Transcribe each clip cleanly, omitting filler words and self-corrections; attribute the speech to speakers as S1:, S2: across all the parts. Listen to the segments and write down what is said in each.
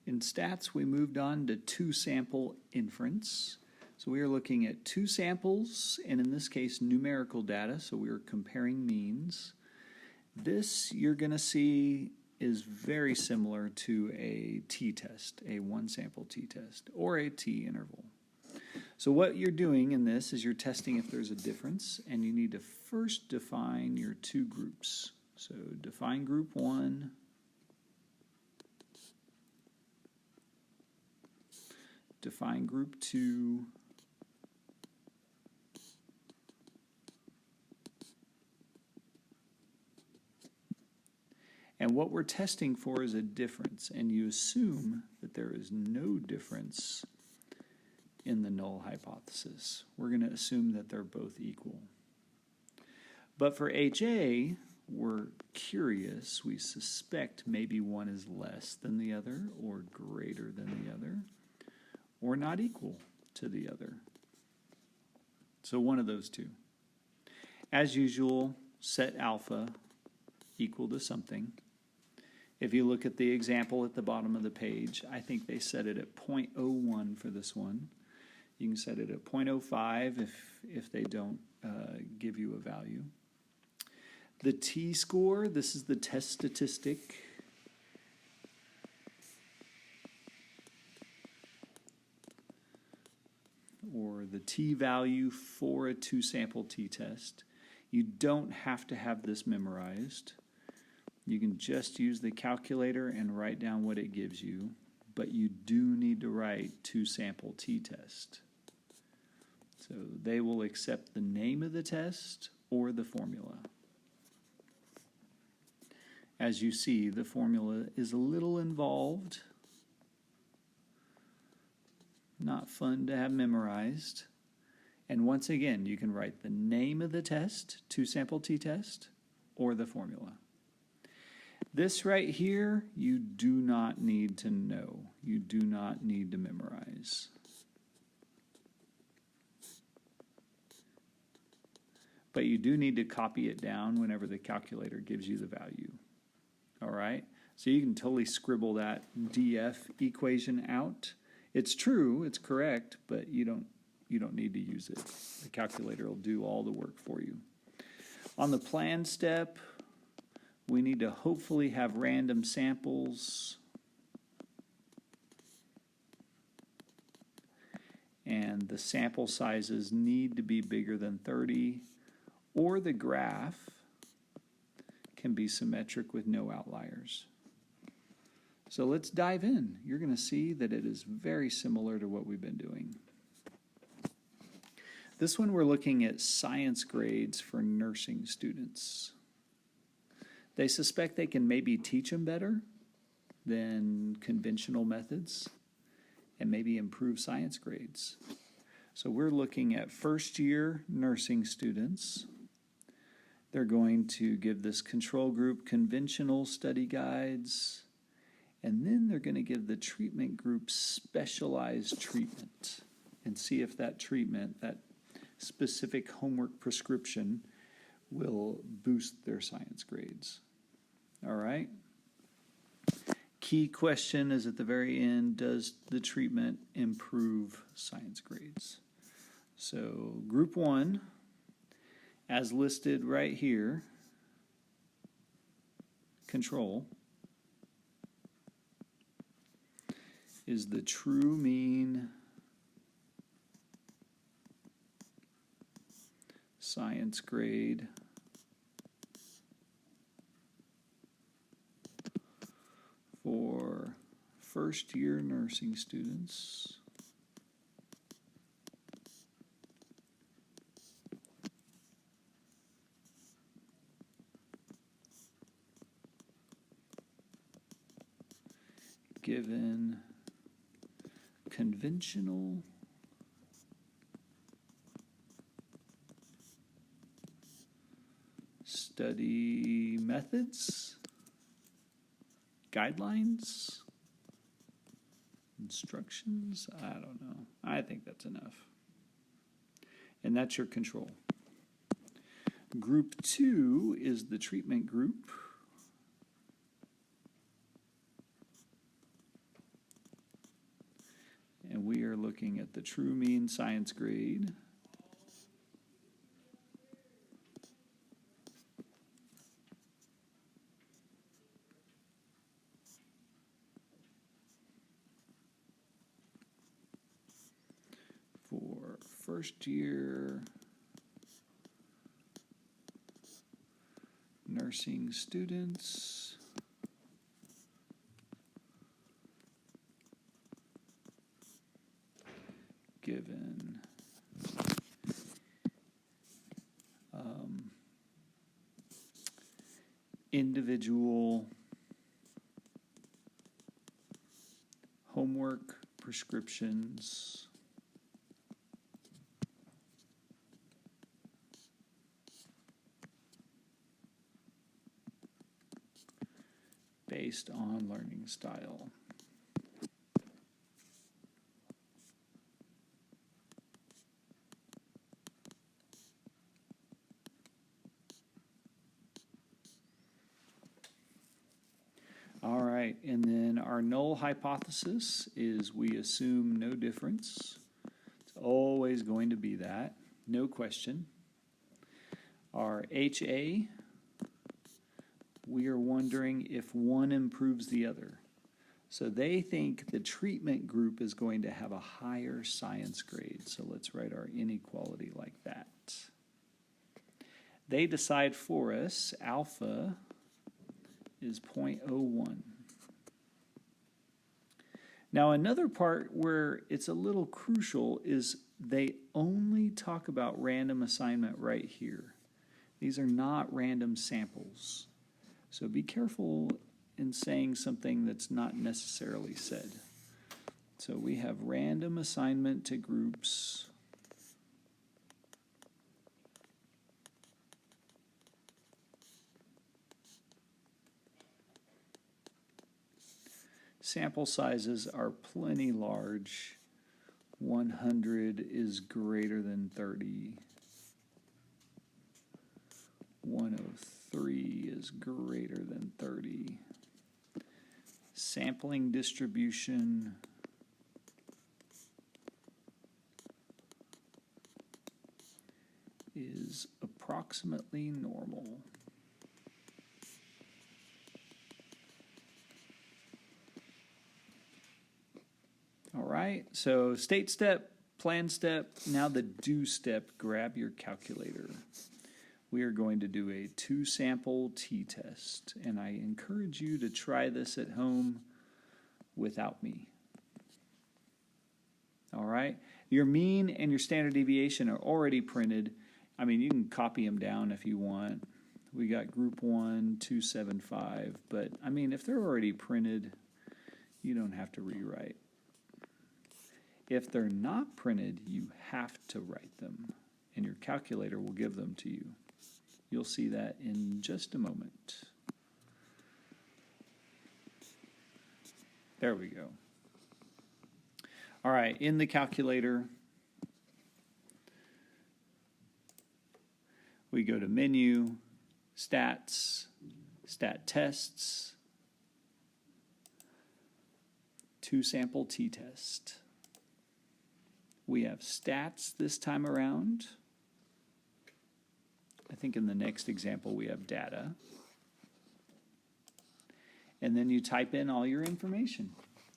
S1: In stats, we moved on to two-sample inference. So we are looking at two samples, and in this case, numerical data, so we are comparing means. This, you're going to see, is very similar to a t-test, a one-sample t-test, or a t-interval. So what you're doing in this is you're testing if there's a difference, and you need to first define your two groups. So define group 1, define group 2, and what we're testing for is a difference, and you assume that there is no difference in the null hypothesis. We're going to assume that they're both equal. But for HA, we're curious. We suspect maybe one is less than the other, or greater than the other, or not equal to the other. So one of those two. As usual, set alpha equal to something. If you look at the example at the bottom of the page, I think they set it at 0.01 for this one. You can set it at 0.05 if they don't give you a value. The t-score, this is the test statistic. Or the t-value for a two-sample t-test. You don't have to have this memorized. You can just use the calculator and write down what it gives you, but you do need to write two-sample t-test. So they will accept the name of the test or the formula. As you see, the formula is a little involved. Not fun to have memorized. And once again, you can write the name of the test, two-sample t-test, or the formula. This right here, you do not need to know. You do not need to memorize. But you do need to copy it down whenever the calculator gives you the value. All right? So you can totally scribble that DF equation out. It's true, it's correct, but you don't need to use it. The calculator will do all the work for you. On the plan step, we need to hopefully have random samples. And the sample sizes need to be bigger than 30, or the graph can be symmetric with no outliers. So let's dive in. You're going to see that it is very similar to what we've been doing. This one we're looking at science grades for nursing students. They suspect they can maybe teach them better than conventional methods and maybe improve science grades. So we're looking at first-year nursing students. They're going to give this control group conventional study guides, and then they're going to give the treatment group specialized treatment and see if that treatment, that specific homework prescription, will boost their science grades. All right? Key question is at the very end, does the treatment improve science grades? So group 1, as listed right here, control, is the true mean science grade for first-year nursing students. Given conventional study methods, guidelines, instructions, I don't know. I think that's enough. And that's your control. Group 2 is the treatment group. looking at the true mean science grade. For first year nursing students. Given individual homework prescriptions based on learning style. All right, and then our null hypothesis is we assume no difference. It's always going to be that, no question. Our HA, we are wondering if one improves the other. So they think the treatment group is going to have a higher science grade. So let's write our inequality like that. They decide for us alpha is 0.01. Now another part where it's a little crucial is they only talk about random assignment right here. These are not random samples. So be careful in saying something that's not necessarily said. So we have random assignment to groups. Sample sizes are plenty large. 100 is greater than 30. 103 is greater than 30. Sampling distribution is approximately normal. All right, so state step, plan step, now the do step, grab your calculator. We are going to do a 2-sample t-test, and I encourage you to try this at home without me. All right, your mean and your standard deviation are already printed. I mean, you can copy them down if you want. We got group 1, 275, but I mean, if they're already printed, you don't have to rewrite. If they're not printed, you have to write them, and your calculator will give them to you. You'll see that in just a moment. There we go. All right, in the calculator, we go to Menu, Stats, Stat Tests, 2-sample t-test. We have stats this time around. I think in the next example we have data. And then you type in all your information.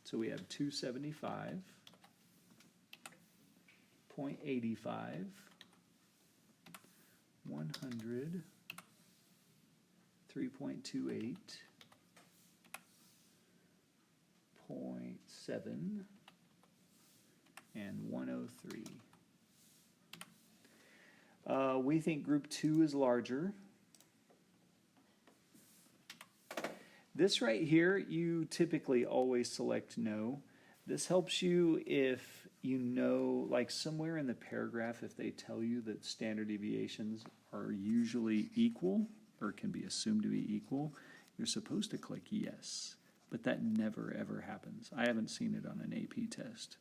S1: So we have 275, 0.85, 100, 3.28, 0.7, and 103. We think group 2 is larger. This right here, you typically always select no. This helps you if you know, like somewhere in the paragraph, if they tell you that standard deviations are usually equal or can be assumed to be equal, you're supposed to click yes. But that never ever happens. I haven't seen it on an AP test.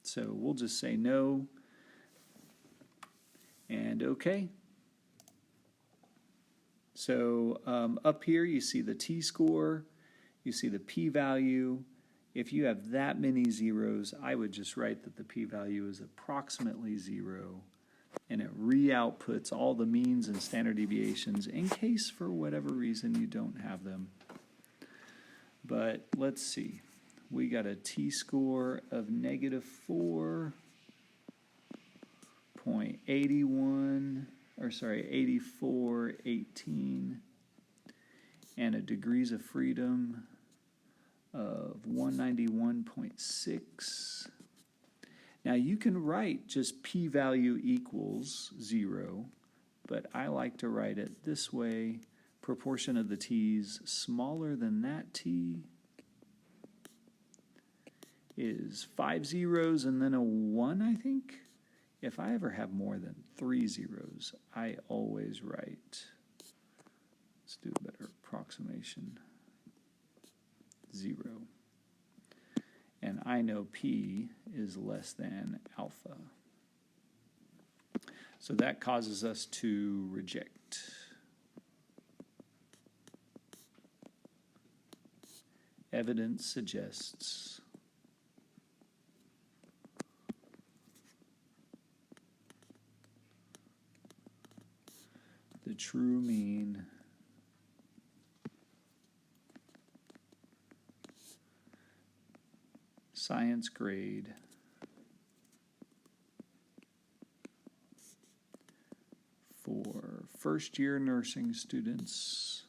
S1: So we'll just say no and okay. So up here you see the t-score, you see the p-value, If you have that many zeros, I would just write that the p-value is approximately 0, and it re-outputs all the means and standard deviations in case for whatever reason you don't have them. But let's see. We got a t-score of negative 4.81, or sorry, 8418, and a degrees of freedom of 191.6. Now you can write just p-value equals 0, but I like to write it this way: proportion of the t's smaller than that t is 5 zeros and then a 1, I think. If I ever have more than 3 zeros, I always write, let's do a better approximation, 0. And I know p is less than alpha. So that causes us to reject. Evidence suggests the true mean science grade for first-year nursing students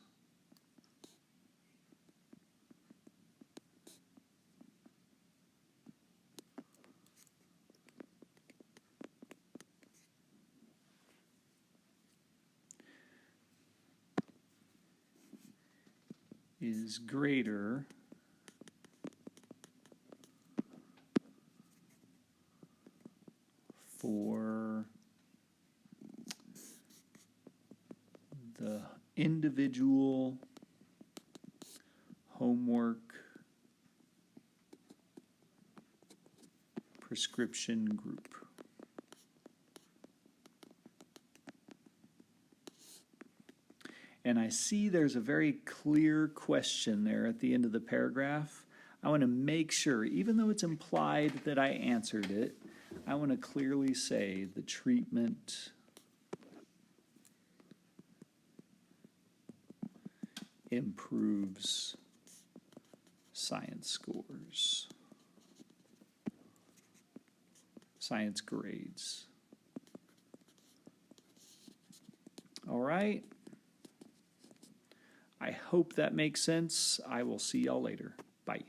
S1: is greater for the individual homework prescription group. And I see there's a very clear question there at the end of the paragraph. I want to make sure, even though it's implied that I answered it, I want to clearly say the treatment improves science scores, science grades. All right. I hope that makes sense. I will see y'all later. Bye.